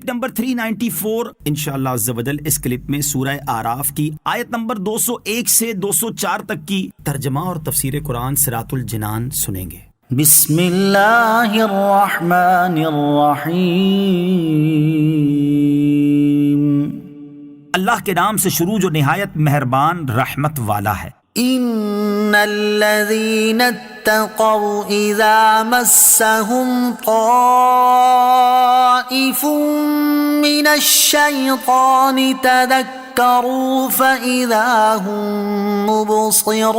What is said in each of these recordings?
Clip number 394 انشاءاللہ عز و جل اس کلپ میں سورہ اعراف کی آیت نمبر 201 سے 204 تک کی ترجمہ اور تفسیر قرآن صراط الجنان سنیں گے۔ بسم اللہ الرحمن الرحیم، اللہ کے نام سے شروع جو نہایت مہربان رحمت والا ہے۔ ان الذین اتقوا اذا مسهم طائف من الشیطان تذکروا فاذا هم مبصرون۔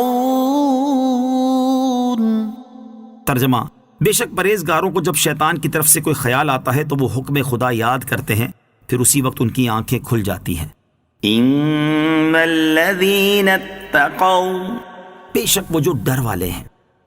ترجمہ، بے شک پرہیزگاروں کو جب شیطان کی طرف سے کوئی خیال آتا ہے تو وہ حکم خدا یاد کرتے ہیں، پھر اسی وقت ان کی آنکھیں کھل جاتی ہیں۔ ان الذین اتقوا، بے شک وہ جو ڈر والے ہیں۔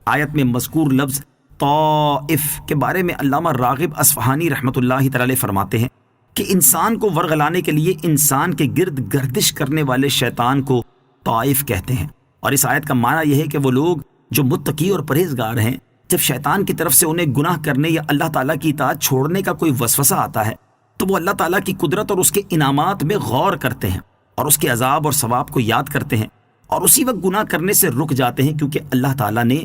آیت میں مذکور لفظ طائف کے بارے میں علامہ راغب اصفہانی رحمۃ اللہ تعالی فرماتے ہیں کہ انسان کو ورغلانے کے لیے انسان کے گرد گردش کرنے والے شیطان کو طائف کہتے ہیں، اور اس آیت کا معنی یہ ہے کہ وہ لوگ جو متقی اور پرہیزگار ہیں، جب شیطان کی طرف سے انہیں گناہ کرنے یا اللہ تعالیٰ کی اطاعت چھوڑنے کا کوئی وسوسہ آتا ہے تو وہ اللہ تعالیٰ کی قدرت اور اس کے انعامات میں غور کرتے ہیں اور اس کے عذاب اور ثواب کو یاد کرتے ہیں، اور اسی وقت گناہ کرنے سے رک جاتے ہیں، کیونکہ اللہ تعالیٰ نے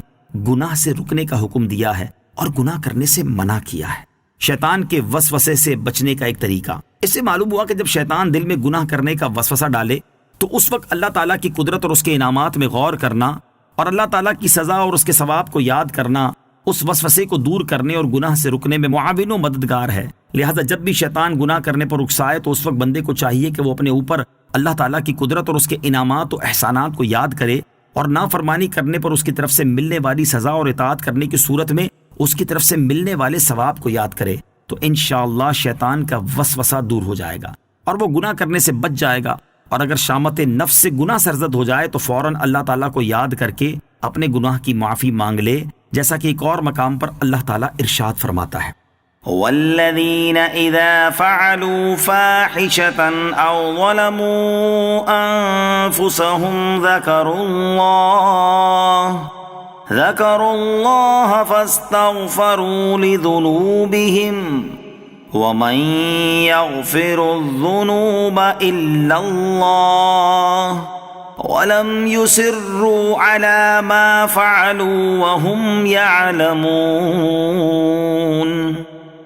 گناہ سے رکنے کا حکم دیا ہے اور گناہ کرنے سے منع کیا ہے۔ شیطان کے وسوسے سے بچنے کا ایک طریقہ، اس سے معلوم ہوا کہ جب شیطان دل میں گناہ کرنے کا وسوسہ ڈالے تو اس وقت اللہ تعالیٰ کی قدرت اور اس کے انعامات میں غور کرنا اور اللہ تعالیٰ کی سزا اور اس کے ثواب کو یاد کرنا اس وسوسے کو دور کرنے اور گناہ سے رکنے میں معاون و مددگار ہے۔ لہذا جب بھی شیطان گناہ کرنے پر اکسائے تو اس وقت بندے کو چاہیے کہ وہ اپنے اوپر اللہ تعالیٰ کی قدرت اور اس کے انعامات و احسانات کو یاد کرے، اور نافرمانی کرنے پر اس کی طرف سے ملنے والی سزا اور اطاعت کرنے کی صورت میں اس کی طرف سے ملنے والے ثواب کو یاد کرے، تو انشاءاللہ شیطان کا وسوسہ دور ہو جائے گا اور وہ گناہ کرنے سے بچ جائے گا۔ اور اگر شامت نفس سے گناہ سرزد ہو جائے تو فوراً اللہ تعالیٰ کو یاد کر کے اپنے گناہ کی معافی مانگ لے، جیسا کہ ایک اور مقام پر اللہ تعالیٰ ارشاد فرماتا ہے، والذین اذا فعلوا فاحشة او ظلموا انفسهم ذکروا اللہ فاستغفروا لذنوبهم ومن يغفر الذنوب الا اللہ وَلَمْ يُصِرُّوا عَلَى مَا فَعَلُوا وَهُمْ يَعْلَمُونَ۔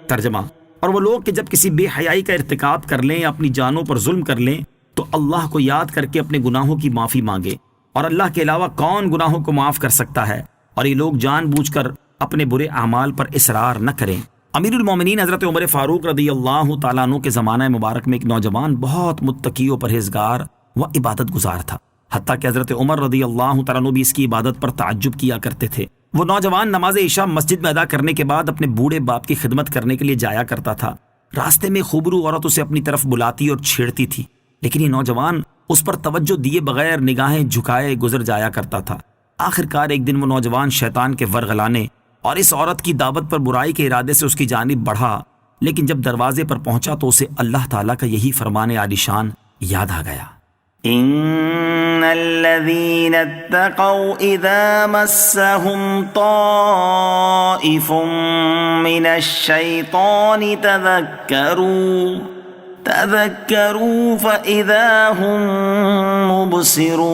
ترجمہ، اور وہ لوگ کہ جب کسی بے حیائی کا ارتکاب کر لیں یا اپنی جانوں پر ظلم کر لیں تو اللہ کو یاد کر کے اپنے گناہوں کی معافی مانگے، اور اللہ کے علاوہ کون گناہوں کو معاف کر سکتا ہے، اور یہ لوگ جان بوجھ کر اپنے برے اعمال پر اصرار نہ کریں۔ امیر المومنین حضرت عمر فاروق رضی اللہ تعالیٰ عنہ کے زمانہ مبارک میں ایک نوجوان بہت متقی و پرہیزگار و عبادت گزار تھا، حتیٰ کہ حضرت عمر رضی اللہ تعالیٰ عنہ بھی اس کی عبادت پر تعجب کیا کرتے تھے۔ وہ نوجوان نماز عشاء مسجد میں ادا کرنے کے بعد اپنے بوڑھے باپ کی خدمت کرنے کے لیے جایا کرتا تھا۔ راستے میں خوبرو عورت اسے اپنی طرف بلاتی اور چھیڑتی تھی، لیکن یہ نوجوان اس پر توجہ دیے بغیر نگاہیں جھکائے گزر جایا کرتا تھا۔ آخرکار ایک دن وہ نوجوان شیطان کے ورغلانے اور اس عورت کی دعوت پر برائی کے ارادے سے اس کی جانب بڑھا، لیکن جب دروازے پر پہنچا تو اسے اللہ تعالیٰ کا یہی فرمان عالی شان یاد آ گیا، ان الذین اتقوا اذا مسهم طائف من الشیطان تذکروا فاذا هم مبصرون۔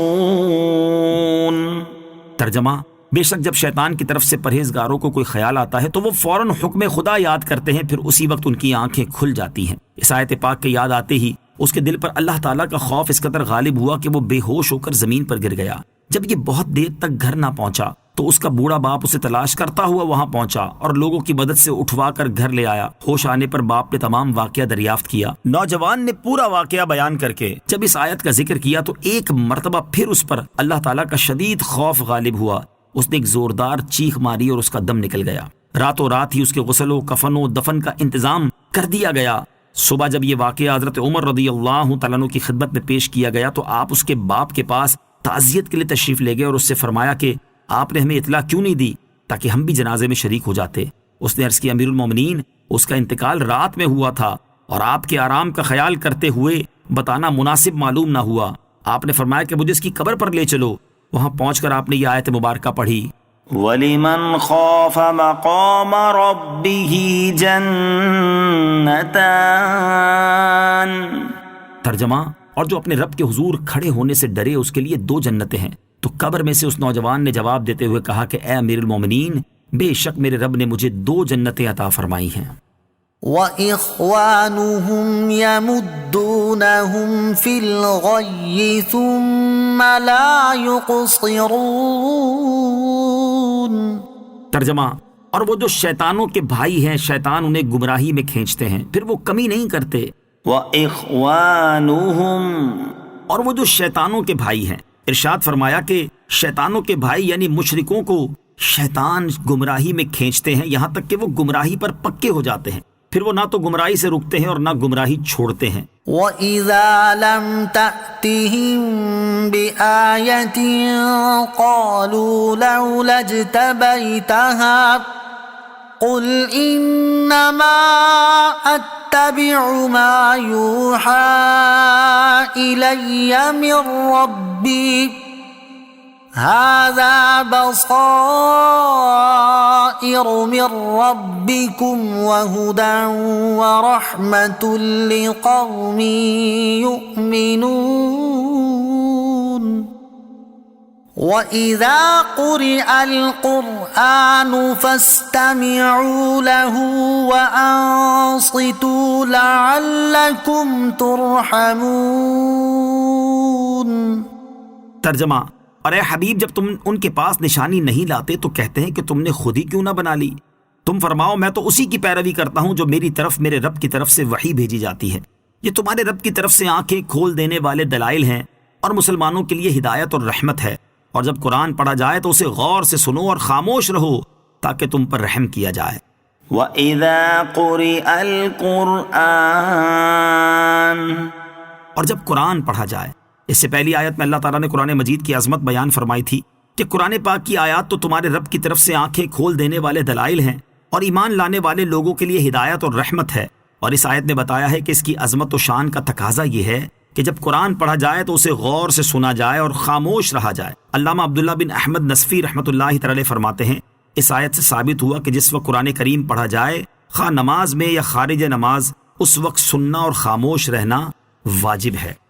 ترجمہ، بے شک جب شیطان کی طرف سے پرہیزگاروں کو کوئی خیال آتا ہے تو وہ فوراً حکم خدا یاد کرتے ہیں، پھر اسی وقت ان کی آنکھیں کھل جاتی ہیں۔ اس آیت پاک کے یاد آتے ہی اس کے دل پر اللہ تعالیٰ کا خوف اس قدر غالب ہوا کہ وہ بے ہوش ہو کر زمین پر گر گیا۔ جب یہ بہت دیر تک گھر نہ پہنچا تو اس کا بوڑھا باپ اسے تلاش کرتا ہوا وہاں پہنچا اور لوگوں کی مدد سے اٹھوا کر گھر لے آیا۔ ہوش آنے پر باپ نے تمام واقعہ دریافت کیا۔ نوجوان نے پورا واقعہ بیان کر کے جب اس آیت کا ذکر کیا تو ایک مرتبہ پھر اس پر اللہ تعالیٰ کا شدید خوف غالب ہوا۔ اس نے ایک زوردار چیخ ماری اور اس کا دم نکل گیا۔ راتوں رات ہی اس کے غسل و کفن و دفن کا انتظام کر دیا گیا۔ صبح جب یہ واقعہ حضرت عمر رضی اللہ تعالیٰ عنہ کی خدمت میں پیش کیا گیا تو آپ اس کے باپ کے پاس تعزیت کے لیے تشریف لے گئے اور اس سے فرمایا کہ آپ نے ہمیں اطلاع کیوں نہیں دی تاکہ ہم بھی جنازے میں شریک ہو جاتے۔ اس نے عرض کیا، امیر المومنین، اس کا انتقال رات میں ہوا تھا اور آپ کے آرام کا خیال کرتے ہوئے بتانا مناسب معلوم نہ ہوا۔ آپ نے فرمایا کہ مجھے اس کی قبر پر لے چلو۔ وہاں پہنچ کر آپ نے یہ آیت مبارکہ پڑھی، وَلِمَنْ خَافَ مَقَامَ رَبِّهِ جَنَّتَانِ۔ ترجمہ، اور جو اپنے رب کے حضور کھڑے ہونے سے ڈرے اس کے لیے 2 جنتیں ہیں۔ تو قبر میں سے اس نوجوان نے جواب دیتے ہوئے کہا کہ اے امیر المومنین، بے شک میرے رب نے مجھے 2 جنتیں عطا فرمائی ہیں۔ وَإِخْوَانُهُمْ يَمُدُّونَهُمْ فِي الْغَيِّ ثُمَّ لَا يُقْصِرُونَ۔ ترجمہ، اور وہ جو شیطانوں کے بھائی ہیں، شیطان انہیں گمراہی میں کھینچتے ہیں پھر وہ کمی نہیں کرتے۔ وَإِخْوَانُهُمْ، اور وہ جو شیطانوں کے بھائی ہیں، ارشاد فرمایا کہ شیطانوں کے بھائی یعنی مشرکوں کو شیطان گمراہی میں کھینچتے ہیں یہاں تک کہ وہ گمراہی پر پکے ہو جاتے ہیں، پھر وہ نہ تو گمراہی سے رکتے ہیں اور نہ گمراہی چھوڑتے ہیں۔ وَإِذَا لَمْ تَأْتِهِمْ بِآيَةٍ قَالُوا لَوْلَا اجْتَبَيْتَهَا قُلْ إِنَّمَا أَتَّبِعُ مَا يُوحَى إِلَيَّ مِنْ رَبِّي هَذَا بَصَائِرُ مِنْ رَبِّكُمْ وَهُدًى وَرَحْمَةٌ لِقَوْمٍ يُؤْمِنُونَ۔ وَإِذَا قُرِئَ الْقُرْآنُ فَاسْتَمِعُوا لَهُ وَأَنصِتُوا لَعَلَّكُمْ تُرْحَمُونَ۔ ترجمہ، اور اے حبیب جب تم ان کے پاس نشانی نہیں لاتے تو کہتے ہیں کہ تم نے خود ہی کیوں نہ بنا لی؟ تم فرماؤ میں تو اسی کی پیروی کرتا ہوں جو میری طرف میرے رب کی طرف سے وحی بھیجی جاتی ہے۔ یہ تمہارے رب کی طرف سے آنکھیں کھول دینے والے دلائل ہیں اور مسلمانوں کے لیے ہدایت اور رحمت ہے، اور جب قرآن پڑھا جائے تو اسے غور سے سنو اور خاموش رہو تاکہ تم پر رحم کیا جائے۔ وَإِذَا قُرِئَ الْقُرْآنُ، اور جب قرآن پڑھا جائے۔ اس سے پہلی آیت میں اللہ تعالیٰ نے قرآن مجید کی عظمت بیان فرمائی تھی کہ قرآن پاک کی آیات تو تمہارے رب کی طرف سے آنکھیں کھول دینے والے دلائل ہیں اور ایمان لانے والے لوگوں کے لیے ہدایت اور رحمت ہے، اور اس آیت نے بتایا ہے کہ اس کی عظمت و شان کا تقاضا یہ ہے کہ جب قرآن پڑھا جائے تو اسے غور سے سنا جائے اور خاموش رہا جائے۔ علامہ عبداللہ بن احمد نصفی رحمۃ اللہ تعالی فرماتے ہیں اس آیت سے ثابت ہوا کہ جس وقت قرآن کریم پڑھا جائے خواہ نماز میں یا خارج نماز، اس وقت سننا اور خاموش رہنا واجب ہے۔